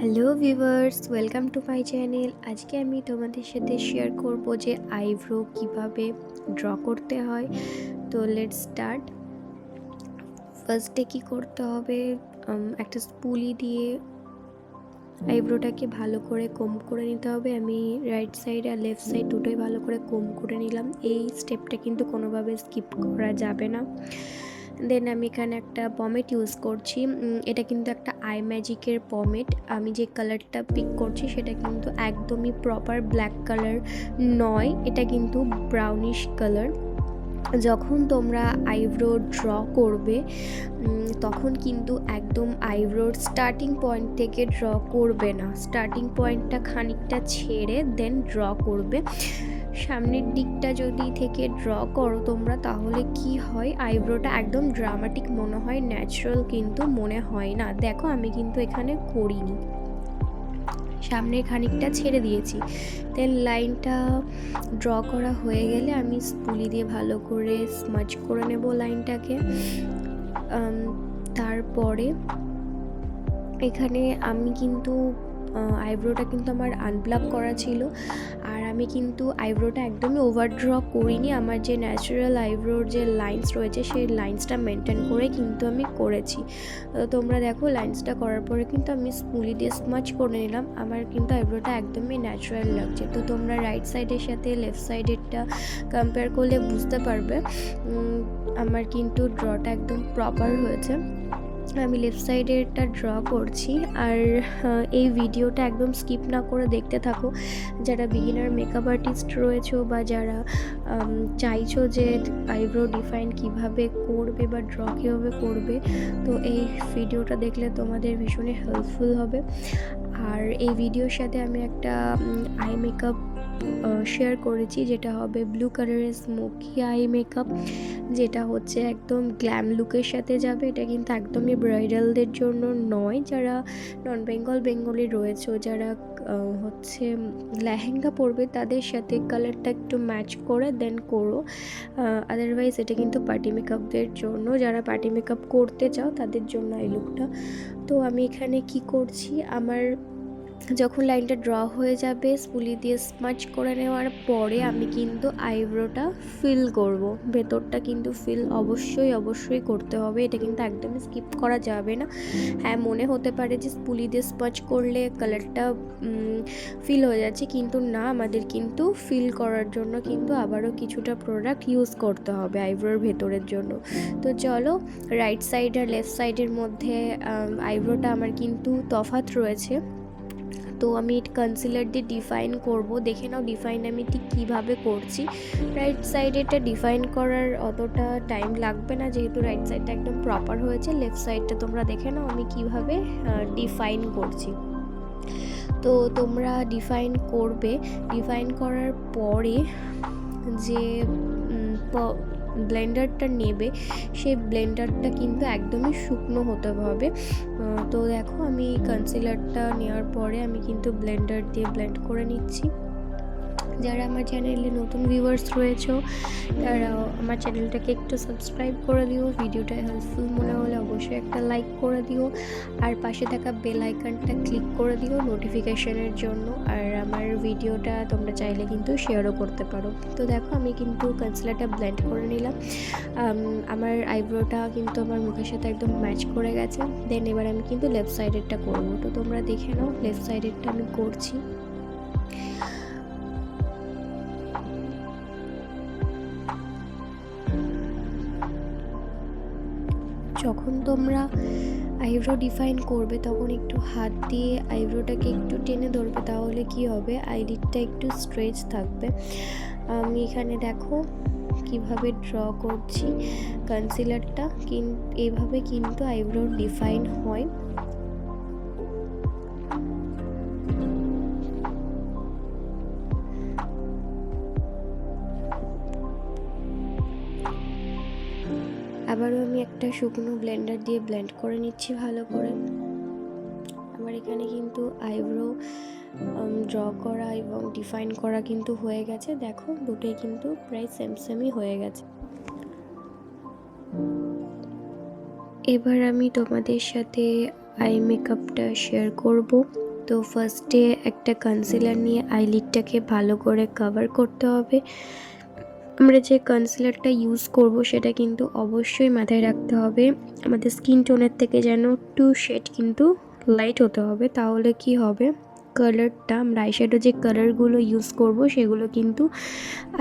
Hello viewers, welcome to my channel. আজকে আমি তোমাদের সাথে শেয়ার করব যে আইব্রো কিভাবে ড্র করতে হয়। তো লেটস স্টার্ট। ফার্স্টে কি করতে হবে, একটা স্পুলি দিয়ে আইব্রোটাকে ভালো করে কোম করে নিতে হবে। আমি রাইট সাইড আর লেফট সাইড দুটোই ভালো করে কোম করে নিলাম। এই স্টেপটা কিন্তু কোনোভাবে স্কিপ করা যাবে না। দেন আমি এখানে একটা পমেট ইউজ করছি। এটা কিন্তু একটা আই ম্যাজিকের পমেট। আমি যে কালারটা পিক করছি সেটা কিন্তু একদমই প্রপার ব্ল্যাক কালার নয়, এটা কিন্তু ব্রাউনিশ কালার। যখন তোমরা আইব্রো ড্র করবে তখন কিন্তু একদম আইব্রোর স্টার্টিং পয়েন্ট থেকে ড্র করবে না, স্টার্টিং পয়েন্টটা খানিকটা ছেড়ে দেন ড্র করবে। সামনের দিকটা যদি থেকে ড্র করো তোমরা, তাহলে কি হয়, আইব্রোটা একদম ড্রামাটিক মনে হয়, ন্যাচারাল কিন্তু মনে হয় না। দেখো আমি কিন্তু এখানে করিনি, সামনে খানিকটা ছেড়ে দিয়েছি। দেন লাইনটা ড্র করা হয়ে গেলে আমি স্পুলি দিয়ে ভালো করে স্মাচ করে নেব লাইনটাকে। তারপরে এখানে আমি কিন্তু আইব্রোটা কিন্তু আমার আনপ্লাগ করা ছিল, আর আমি কিন্তু আইব্রোটা একদমই ওভার ড্র করিনি। আমার যে ন্যাচারাল আইব্রোর যে লাইন্স রয়েছে সেই লাইন্সটা মেনটেন করে কিন্তু আমি করেছি। তোমরা দেখো লাইন্সটা করার পরে কিন্তু আমি স্পুলি দিয়ে স্মাচ করে নিলাম। আমার কিন্তু আইব্রোটা একদমই ন্যাচারাল লাগছে। তো তোমরা রাইট সাইডের সাথে লেফট সাইডেরটা কম্পেয়ার করলে বুঝতে পারবে আমার কিন্তু ড্রটা একদম প্রপার হয়েছে। আমি লেফট সাইডেরটা ড্র করছি, আর এই ভিডিওটা একদম স্কিপ না করে দেখতে থাকো। যারা বিগিনার মেকআপ আর্টিস্ট রয়েছো বা যারা চাইছো যে আইব্রো ডিফাইন কিভাবে করবে বা ড্র কীভাবে করবে, তো এই ভিডিওটা দেখলে তোমাদের ভীষণই হেল্পফুল হবে। আর এই ভিডিওর সাথে আমি একটা আই মেকআপ শেয়ার করেছি, যেটা হবে ব্লু কালারের স্মোকি আই মেকআপ, যেটা হচ্ছে একদম গ্ল্যাম লুকের সাথে যাবে। এটা কিন্তু একদমই ব্রাইডালদের জন্য নয়, যারা নন বেঙ্গলি রয়েছে, যারা হচ্ছে লেহেঙ্গা পরবে তাদের সাথে কালারটা একটু ম্যাচ করে দেন করো। আদারওয়াইজ এটা কিন্তু পার্টি মেকআপদের জন্য, যারা পার্টি মেকআপ করতে চাও তাদের জন্য এই লুকটা। তো আমি এখানে কি করছি, আমার যখন লাইনটা ড্র হয়ে যাবে স্পুলি দিয়ে স্মাচ করে নেওয়ার পরে আমি কিন্তু আইব্রোটা ফিল করব। ভেতরটা কিন্তু ফিল অবশ্যই করতে হবে, এটা কিন্তু একদমই স্কিপ করা যাবে না। হ্যাঁ, মনে হতে পারে যে স্পুলি দিয়ে স্মাচ করলে কালারটা ফিল হয়ে যাচ্ছে, কিন্তু না, আমাদের কিন্তু ফিল করার জন্য কিন্তু আবারও কিছুটা প্রোডাক্ট ইউজ করতে হবে আইব্রোর ভেতরের জন্য। তো চলো, রাইট সাইড আর লেফট সাইডের মধ্যে আইব্রোটা আমার কিন্তু তফাৎ রয়েছে। তো আমি কনসিলার দিয়ে ডিফাইন করব। দেখে নাও ডিফাইন আমি ঠিক কীভাবে করছি। রাইট সাইডেরটা ডিফাইন করার অতটা টাইম লাগবে না, যেহেতু রাইট সাইডটা একদম প্রপার হয়েছে। লেফট সাইডটা তোমরা দেখে নাও আমি কিভাবে ডিফাইন করছি। তো তোমরা ডিফাইন করবে, ডিফাইন করার পরে যে ব্লেন্ডারটা নেবে সেই ব্লেন্ডারটা কিন্তু একদমই শুকনো হতে হবে। তো দেখো আমি কনসিলারটা নেওয়ার পরে আমি কিন্তু ব্লেন্ডার দিয়ে ব্লেন্ড করে নিচ্ছি। যারা আমার চ্যানেলে নতুন ভিউয়ার্স রয়েছে তারা আমার চ্যানেলটাকে একটু সাবস্ক্রাইব করে দিও। ভিডিওটা হেল্পফুল মনে হলে অবশ্যই একটা লাইক করে দিও, আর পাশে থাকা বেল আইকনটা ক্লিক করে দিও নোটিফিকেশনের জন্য। আর আমার ভিডিওটা তোমরা চাইলে কিন্তু শেয়ারও করতে পারো। তো দেখো আমি কিন্তু কনসিলারটা ব্লেন্ড করে নিলাম। আমার আইব্রোটা কিন্তু আমার মুখের সাথে একদম ম্যাচ করে গেছে। দেন এবার আমি কিন্তু লেফট সাইডেরটা করবো। তো তোমরা দেখে নাও লেফট সাইডেরটা আমি করছি। যখন তোমরা আইব্রো ডিফাইন করবে তখন একটু হাত দিয়ে আইব্রোটাকে একটু টেনে ধরবে, তাহলে কি হবে, আইলিডটা একটু স্ট্রেচ থাকবে। আমি এখানে দেখো কিভাবে ড্র করছি কনসিলারটা, এইভাবে কিন্তু আইব্রো ডিফাইন হয়। আবারও আমি একটা শুকনো ব্লেন্ডার দিয়ে ব্লেন্ড করে নিচ্ছি ভালো করে। আমার এখানে কিন্তু আইব্রো ড্র করা এবং ডিফাইন করা কিন্তু হয়ে গেছে। দেখো দুটোই কিন্তু প্রায় সেমই হয়ে গেছে। এবার আমি তোমাদের সাথে আই মেকআপটা শেয়ার করব। তো ফার্স্টে একটা কনসিলার নিয়ে আইলিডটাকে ভালো করে কভার করতে হবে। আমরা যে কনসিলারটা ইউজ করব সেটা কিন্তু অবশ্যই মাথায় রাখতে হবে আমাদের স্কিন টোনের থেকে যেন 2 শেড কিন্তু লাইট হতে হবে, তাহলে কি হবে কালারটা, আমরা আইশ্যাডো যে কালারগুলো ইউজ করব সেগুলো কিন্তু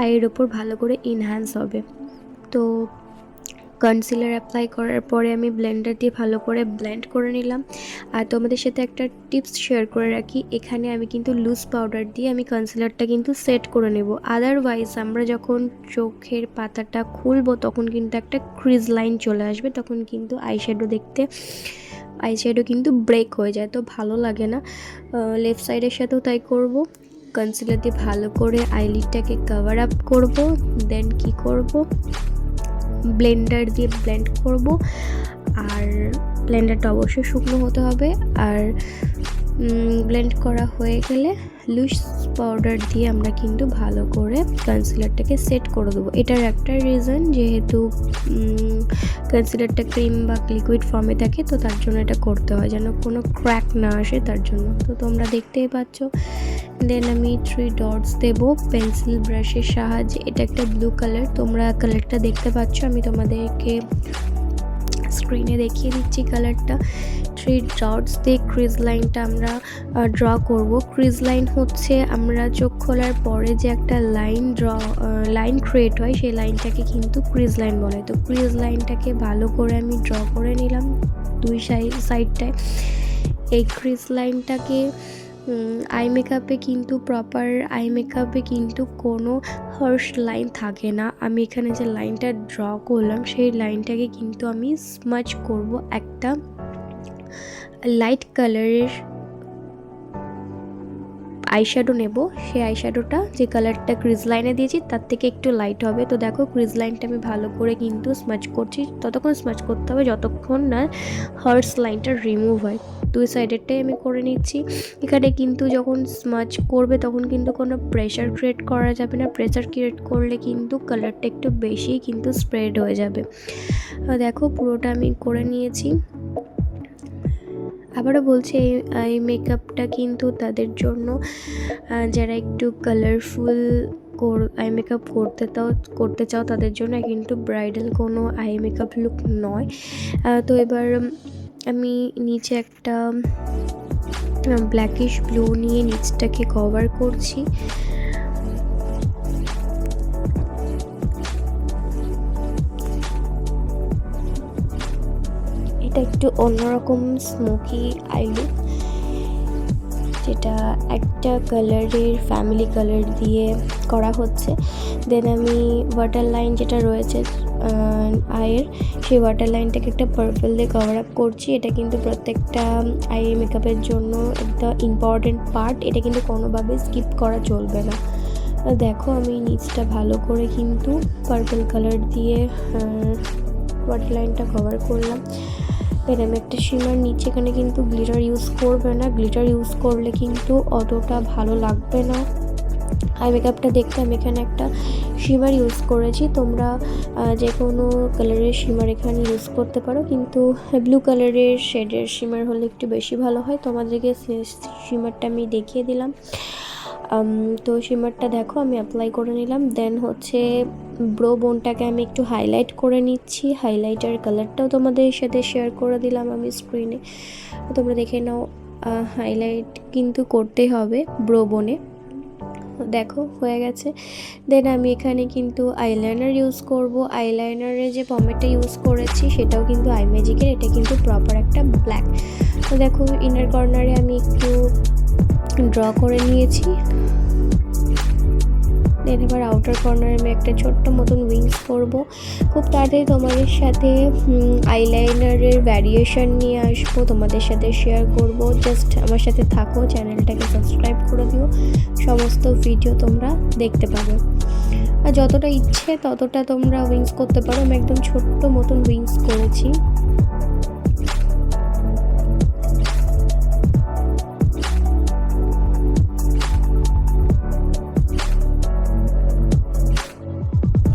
আইয়ের ওপর ভালো করে এনহ্যান্স হবে। তো কনসিলার অ্যাপ্লাই করার পরে আমি ব্লেন্ডার দিয়ে ভালো করে ব্লেন্ড করে নিলাম। আর তোমাদের সাথে একটা টিপস শেয়ার করে রাখি, এখানে আমি কিন্তু লুজ পাউডার দিয়ে আমি কনসিলারটা কিন্তু সেট করে নেব। আদারওয়াইজ আমরা যখন চোখের পাতাটা খুলবো তখন কিন্তু একটা ক্রিজ লাইন চলে আসবে, তখন কিন্তু আইশ্যাডো কিন্তু ব্রেক হয়ে যায়, তো ভালো লাগে না। লেফট সাইডের সাথেও তাই করব। কনসিলার দিয়ে ভালো করে আইলিডটাকে কভার আপ করব, দেন কি করব, ব্লেন্ডার দিয়ে ব্লেন্ড করব। আর ব্লেন্ডারটা অবশ্যই শুকনো হতে হবে। আর ব্লেন্ড করা হয়ে গেলে লুজ পাউডার দিয়ে আমরা কিন্তু ভালো করে কনসিলারটাকে সেট করে দেবো। এটার একটা রিজন, যেহেতু কনসিলারটা ক্রিম বা লিকুইড ফর্মে থাকে, তো তার জন্য এটা করতে হয় যেন কোনো ক্র্যাক না আসে তার জন্য। তো তোমরা দেখতেই পাচ্ছ। দেন আমি 3 ডটস দেবো পেন্সিল ব্রাশের সাহায্যে। এটা একটা ব্লু কালার, তোমরা কালারটা দেখতে পাচ্ছ, আমি তোমাদেরকে স্ক্রিনে দেখিয়ে দিচ্ছি কালারটা। 3 ডটস দিয়ে ক্রিজ লাইনটা আমরা ড্র করব। ক্রিজ লাইন হচ্ছে আমরা চোখ খোলার পরে যে একটা লাইন ক্রিয়েট হয়, সেই লাইনটাকে কিন্তু ক্রিজ লাইন বলে। তো ক্রিজ লাইনটাকে ভালো করে আমি ড্র করে নিলাম 2 সাইডটায়। এই ক্রিজ লাইনটাকে আই মেকআপে কিন্তু কোনো হার্শ লাইন থাকে না। আমি এখানে যে লাইনটা ড্র করলাম সেই লাইনটাকে কিন্তু আমি স্মাচ করব একটা লাইট কালারের আইশ্যাডো নেব। সেই আইশ্যাডোটা যে কালারটা ক্রিজ লাইনে দিয়েছি তার থেকে একটু লাইট হবে। তো দেখো ক্রিজ লাইনটা আমি ভালো করে কিন্তু স্মাচ করছি, ততক্ষণ স্মাচ করতে হবে যতক্ষণ না হার্শ লাইনটা রিমুভ হয়। 2 সাইডেরটাই আমি করে নিচ্ছি। এখানে কিন্তু যখন স্মাচ করবে তখন কিন্তু কোনো প্রেশার ক্রিয়েট করা যাবে না, প্রেশার ক্রিয়েট করলে কিন্তু কালারটা একটু বেশি কিন্তু স্প্রেড হয়ে যাবে। দেখো পুরোটা আমি করে নিয়েছি। আবারও বলছি এই মেকআপটা কিন্তু তাদের জন্য যারা একটু কালারফুল আই মেকআপ করতে চাও তাদের জন্য, কিন্তু ব্রাইডাল কোনো আই মেকআপ লুক নয়। তো এবার আমি নিচে একটা ব্ল্যাকিশ ব্লু নিয়ে নিচটাকে কভার করছি। এটা একটু অন্যরকম স্মোকি আই লুক, যেটা একটা কালারের ফ্যামিলি কালার দিয়ে করা হচ্ছে। দেন আমি ওয়াটার লাইন যেটা রয়েছে আইয়ের, সেই ওয়াটার লাইনটাকে একটা পার্পল দিয়ে কভার আপ করছি। এটা কিন্তু প্রত্যেকটা আই মেকআপের জন্য একটা ইম্পর্টেন্ট পার্ট, এটা কিন্তু কোনোভাবে স্কিপ করা চলবে না। দেখো আমি নিচটা ভালো করে কিন্তু পার্পল কালার দিয়ে ওয়াটার লাইনটা কভার করলাম। দেন আমি একটা শিমার নিচে, এখানে কিন্তু গ্লিটার ইউজ করবে না, গ্লিটার ইউজ করলে কিন্তু অতটা ভালো লাগবে না আই মেকআপটা দেখতে। আমি এখানে একটা শিমার ইউজ করেছি, তোমরা যে কোনো কালারের শিমার এখানে ইউজ করতে পারো, কিন্তু ব্লু কালারের শেডের শিমার হলে একটু বেশি ভালো হয়। তোমাদেরকে শিমারটা আমি দেখিয়ে দিলাম। তো শিমারটা দেখো আমি অ্যাপ্লাই করে নিলাম। দেন হচ্ছে ব্রো বোনটাকে আমি একটু হাইলাইট করে নিচ্ছি। হাইলাইটার কালারটাও তোমাদের সাথে শেয়ার করে দিলাম আমি স্ক্রিনে, তোমরা দেখে নাও। হাইলাইট কিন্তু করতে হবে ব্রো বোনে, দেখো হয়ে গেছে। দেন আমি এখানে কিন্তু আইলাইনার ইউজ করব। আইলাইনারে যে পমেটটা ইউজ করেছি সেটাও কিন্তু আইম্যাজিকের, এটা কিন্তু প্রপার একটা ব্ল্যাক। তো দেখো ইনার কর্নারে আমি একটু ড্র করে নিয়েছি। দেন এবার আউটার কর্নারে আমি একটা ছোট্ট মতন উইংস করব। খুব তাড়াতাড়ি তোমাদের সাথে আইলাইনারের ভ্যারিয়েশন নিয়ে আসবো, তোমাদের সাথে শেয়ার করব। জাস্ট আমার সাথে থাকো, চ্যানেলটাকে সাবস্ক্রাইব করে দিও, সমস্ত ভিডিও তোমরা দেখতে পাবে। আর যতটা ইচ্ছে ততটা তোমরা উইংস করতে পারো। আমি একদম ছোট্ট মতন উইংস করেছি।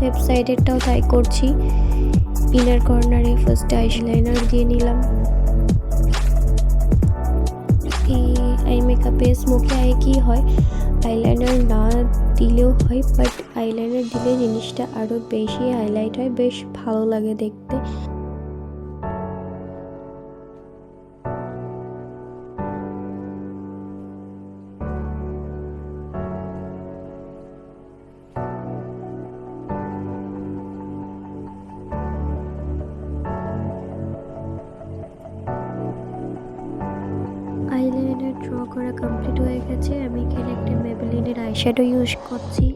লেফট সাইডেরটাও তাই করছি। ইনার কর্নারে ফার্স্ট আইলাইনার দিয়ে নিলাম। এই মেকআপে স্মোকি আই কি হয়, আইলাইনার না দিলেও হয়, বাট আইলাইনার দিলে জিনিসটা আরও বেশি হাইলাইট হয়, বেশ ভালো লাগে দেখতে। আইলাইনার ড্র করা কমপ্লিট হয়ে গেছে। আমি এখানে একটা মেবেলিনের আইশ্যাডো ইউজ করছি।